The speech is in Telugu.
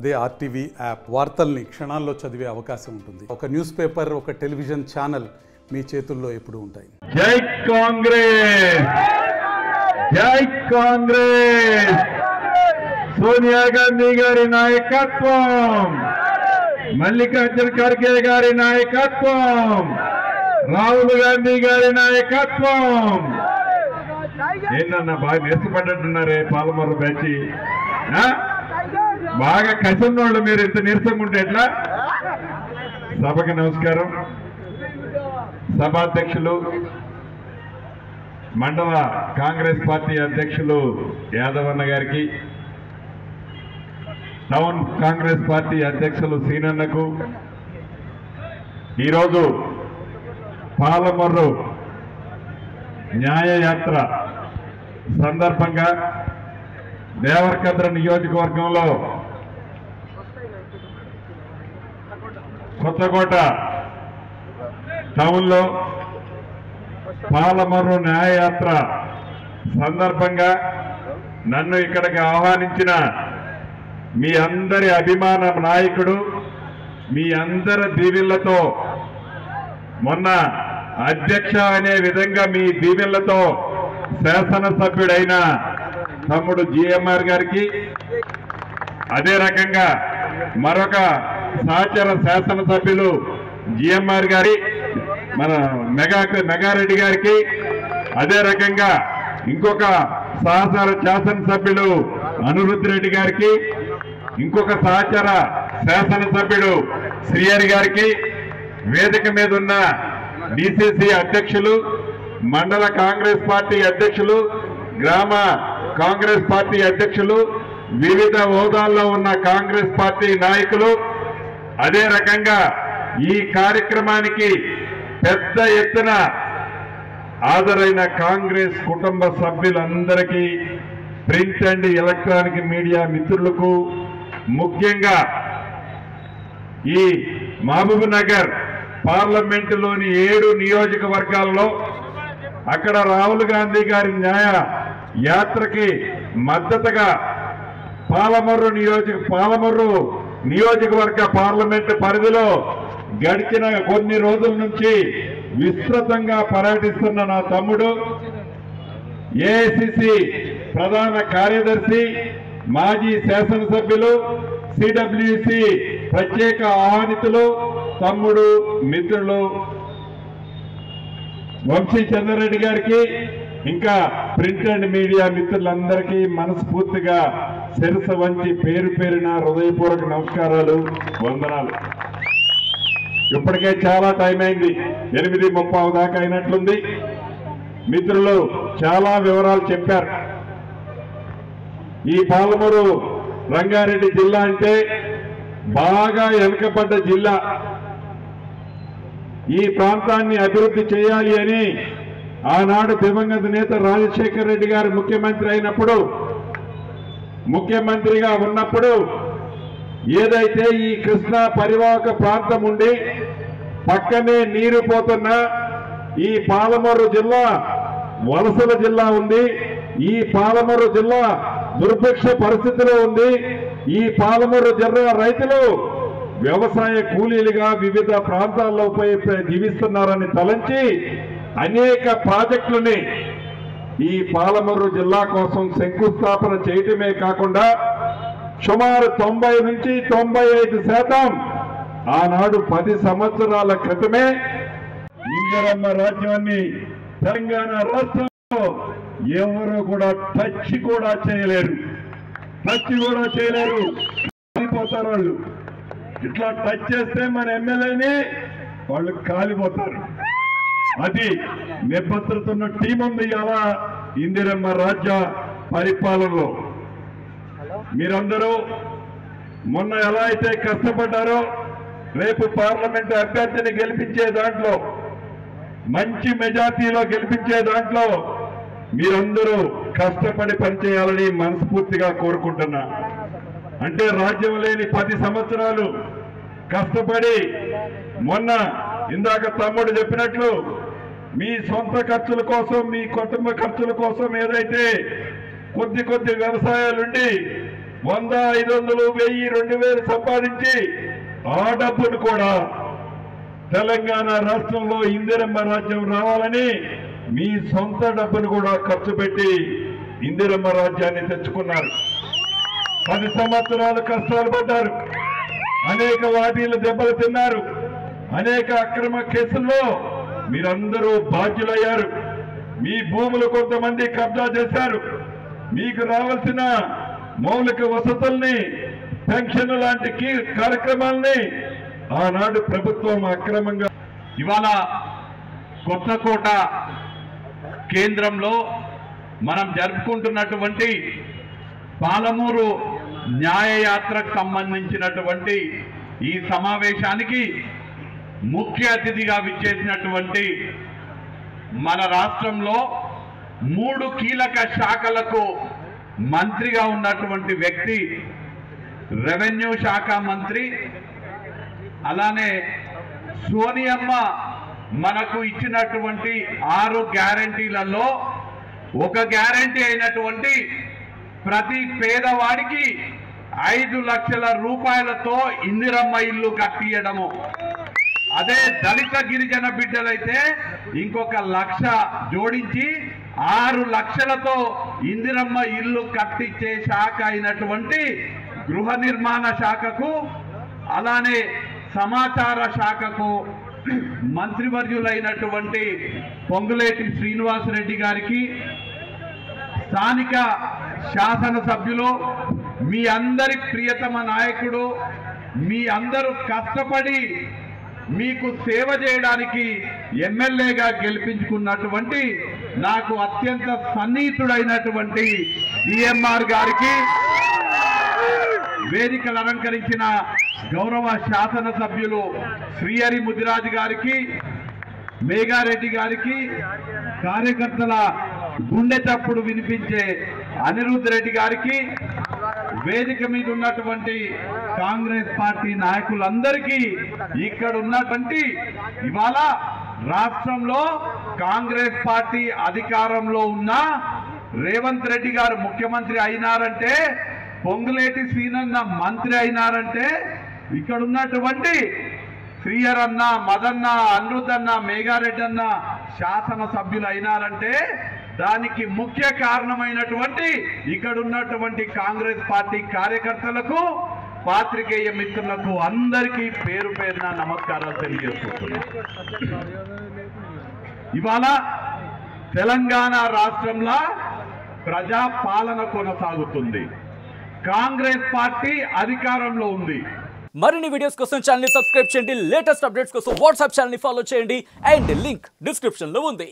అదే ఆర్టీవీ యాప్ వార్తల్ని క్షణాల్లో చదివే అవకాశం ఉంటుంది. ఒక న్యూస్ పేపర్, ఒక టెలివిజన్ ఛానల్ మీ చేతుల్లో ఎప్పుడూ ఉంటాయి. జై కాంగ్రెస్, జై కాంగ్రెస్. సోనియా గాంధీ గారి నాయకత్వం, మల్లికార్జున ఖర్గే గారి నాయకత్వం, రాహుల్ గాంధీ గారి నాయకత్వం. ఏంటన్నా బాగా నీరసపడ్డట్టున్నారే పాలమూరు బ్యాచి, బాగా కసిన్నోళ్ళు మీరు ఇంత నీరసంగా ఉంటే ఎట్లా? సభకి నమస్కారం. సభాధ్యక్షులు, మండల కాంగ్రెస్ పార్టీ అధ్యక్షులు యాదవన్న గారికి, టౌన్ కాంగ్రెస్ పార్టీ అధ్యక్షులు సీనన్నకు, ఈరోజు పాలమర్రు న్యాయయాత్ర సందర్భంగా దేవరకద్ర నియోజకవర్గంలో కొత్తకోట టౌన్లో పాలమర్రు న్యాయయాత్ర సందర్భంగా నన్ను ఇక్కడికి ఆహ్వానించిన మీ అందరి అభిమాన నాయకుడు, మీ అందరి దీవెనలతో, మొన్న అధ్యక్ష అనే విధంగా మీ దీవెనలతో శాసనసభ్యుడైన తమ్ముడు జిఎంఆర్ గారికి, అదే రకంగా మరొక సహచర శాసనసభ్యులు జిఎంఆర్ గారి, మన మెగారెడ్డి గారికి, అదే రకంగా ఇంకొక సహచర శాసనసభ్యులు అనిరుద్ధ్ రెడ్డి గారికి, ఇంకొక సహచర శాసనసభ్యుడు శ్రీహరి గారికి, వేదిక మీద ఉన్న డిసిసి అధ్యక్షులు, మండల కాంగ్రెస్ పార్టీ అధ్యక్షులు, గ్రామ కాంగ్రెస్ పార్టీ అధ్యక్షులు, వివిధ హోదాల్లో ఉన్న కాంగ్రెస్ పార్టీ నాయకులు, అదే రకంగా ఈ కార్యక్రమానికి పెద్ద ఎత్తున హాజరైన కాంగ్రెస్ కుటుంబ సభ్యులందరికీ, ప్రింట్ అండ్ ఎలక్ట్రానిక్ మీడియా మిత్రులకు, ముఖ్యంగా ఈ మహబూబ్ నగర్ పార్లమెంటులోని 7 నియోజకవర్గాల్లో అక్కడ రాహుల్ గాంధీ గారి న్యాయ యాత్రకి మద్దతుగా పాలమర్రు నియోజకవర్గ పార్లమెంటు పరిధిలో గడిచిన కొన్ని రోజుల నుంచి విస్తృతంగా పర్యటిస్తున్న నా తమ్ముడు, ఏఐసిసి ప్రధాన కార్యదర్శి, మాజీ శాసనసభ్యులు, సిడబ్ల్యూసి ప్రత్యేక ఆహ్వానితులు, తమ్ముడు, మిత్రులు వంశీ చంద్రరెడ్డి గారికి, ఇంకా ప్రింట్ అండ్ మీడియా మిత్రులందరికీ మనస్ఫూర్తిగా శిరస్సు వంచి పేరు పేరున హృదయపూర్వక నమస్కారాలు, వందనాలు. ఇప్పటికే చాలా టైం అయింది, 8:30 దాకా అయినట్లుంది. మిత్రులు చాలా వివరాలు చెప్పారు. ఈ పాలమూరు రంగారెడ్డి జిల్లా అంటే బాగా వెనుకబడ్డ జిల్లా. ఈ ప్రాంతాన్ని అభివృద్ధి చేయాలి అని ఆనాడు దివంగత నేత రాజశేఖర్ రెడ్డి గారు ముఖ్యమంత్రిగా ఉన్నప్పుడు ఏదైతే ఈ కృష్ణా పరివాహక ప్రాంతం ఉండి పక్కనే నీరు పోతున్న ఈ పాలమూరు జిల్లా వలసల జిల్లా ఉంది. ఈ పాలమూరు జిల్లా దుర్భిక్ష పరిస్థితిలో ఉంది. ఈ పాలమూరు జిల్లా రైతులు వ్యవసాయ కూలీలుగా వివిధ ప్రాంతాల్లో పోయి జీవిస్తున్నారని తలంచి అనేక ప్రాజెక్టులని ఈ పాలమూరు జిల్లా కోసం శంకుస్థాపన చేయటమే కాకుండా సుమారు 90 నుంచి 95% ఆనాడు 10 సంవత్సరాల క్రితమే ఇందిరమ్మ రాజ్యాన్ని తెలంగాణ రాష్ట్రంలో ఎవరు కూడా టచ్ కూడా చేయలేరు. కాలిపోతారు వాళ్ళు. ఇట్లా టచ్ చేస్తే మన ఎమ్మెల్యేని వాళ్ళు కాలిపోతారు. అది నిబద్ధతన్న టీం ఉంది ఇలా ఇందిరమ్మ రాజ్య పరిపాలనలో. మీరందరూ మొన్న ఎలా అయితే కష్టపడ్డారో రేపు పార్లమెంట్ అభ్యర్థిని గెలిపించే దాంట్లో, మంచి మెజార్టీలో గెలిపించే దాంట్లో మీరందరూ కష్టపడి పనిచేయాలని మనస్ఫూర్తిగా కోరుకుంటున్నా. అంటే రాజ్యం లేని 10 సంవత్సరాలు కష్టపడి, మొన్న ఇందాక తమ్ముడు చెప్పినట్లు మీ సొంత ఖర్చుల కోసం, మీ కుటుంబ ఖర్చుల కోసం ఏదైతే కొద్ది వ్యవసాయాలుండి 100, 500, 1000, 2000 సంపాదించి ఆ డబ్బును కూడా తెలంగాణ రాష్ట్రంలో ఇందిరమ్మ రాజ్యం రావాలని మీ సొంత డబ్బును కూడా ఖర్చు పెట్టి ఇందిరమ్మ రాజ్యాన్ని తెచ్చుకున్నారు. 10 సంవత్సరాలు కష్టాలు పడ్డారు, అనేక వాటిలు దెబ్బలు తిన్నారు, అనేక అక్రమ కేసుల్లో మీరందరూ బాధ్యులయ్యారు. మీ భూములు కొంతమంది కబ్జా చేశారు. మీకు రావాల్సిన మౌలిక వసతుల్ని, పెన్షన్ లాంటి కార్యక్రమాల్ని ఆనాడు ప్రభుత్వం అక్రమంగా. ఇవాళ కొత్తకోట కేంద్రంలో మనం జరుపుకుంటున్నటువంటి పాలమూరు న్యాయయాత్రకు సంబంధించినటువంటి ఈ సమావేశానికి ముఖ్య అతిథిగా విచ్చేసినటువంటి మన రాష్ట్రంలో 3 కీలక శాఖలకు మంత్రిగా ఉన్నటువంటి వ్యక్తి, రెవెన్యూ శాఖ మంత్రి, అలానే సోనియమ్మ మనకు ఇచ్చినటువంటి 6 గ్యారంటీలలో ఒక గ్యారంటీ అయినటువంటి ప్రతి పేదవాడికి 5 లక్షల రూపాయలతో ఇందిరమ్మ ఇల్లు కట్టియడము. అదే దళిత గిరిజన బిడ్డలైతే ఇంకొక 1 లక్ష జోడించి 6 లక్షలతో ఇందిరమ్మ ఇల్లు కట్టించే శాఖ అయినటువంటి గృహ నిర్మాణ శాఖకు, అలానే సమాచార శాఖకు మంత్రివర్యులైనటువంటి పొంగులేటి శ్రీనివాసరెడ్డి గారికి, స్థానిక శాసనసభ్యులు, మీ అందరి ప్రియతమ నాయకుడు, మీ అందరూ కష్టపడి మీకు సేవ చేయడానికి ఎమ్మెల్యేగా గెలిపించుకున్నటువంటి నాకు అత్యంత సన్నిహితుడైనటువంటి ఈఎంఆర్ గారికి, వేదికలు అలంకరించిన గౌరవ శాసనసభ్యులు శ్రీహరి ముదిరాజు గారికి, మేఘారెడ్డి గారికి, కార్యకర్తల గుండె చప్పుడు వినిపించే అనిరుద్ధ్ రెడ్డి గారికి, వేదిక మీద ఉన్నటువంటి కాంగ్రెస్ పార్టీ నాయకులందరికీ, ఇక్కడ ఉన్నటువంటి ఇవాళ రాష్ట్రంలో కాంగ్రెస్ పార్టీ అధికారంలో ఉన్న రేవంత్ రెడ్డి గారు ముఖ్యమంత్రి అయినారంటే, పొంగులేటి శ్రీనన్న మంత్రి అయినారంటే, ఇక్కడ ఉన్నటువంటి శ్రీహరన్న, మదన్న, అనిరుద్ధన్న, మేఘారెడ్డి అన్న శాసనసభ్యులు అయినారంటే దానికి ముఖ్య కారణమైనటువంటి ఇక్కడ ఉన్నటువంటి కాంగ్రెస్ పార్టీ కార్యకర్తలకు, పాత్రికేయ మిత్రులకు అందరికీ పేరు పేరున నమస్కారాలు తెలియజేస్తున్నాను. ఇవాళ తెలంగాణ రాష్ట్రంలో ప్రజా పాలన కొనసాగుతుంది. కాంగ్రెస్ పార్టీ అధికారంలో ఉంది. మరిన్ని వీడియోస్ కోసం ఛానల్ ని సబ్స్క్రైబ్ చేయండి, లేటెస్ట్ అప్డేట్స్ కోసం వాట్సాప్ ఛానల్ ని ఫాలో చేయండి అండ్ లింక్ డిస్క్రిప్షన్ లో ఉంది.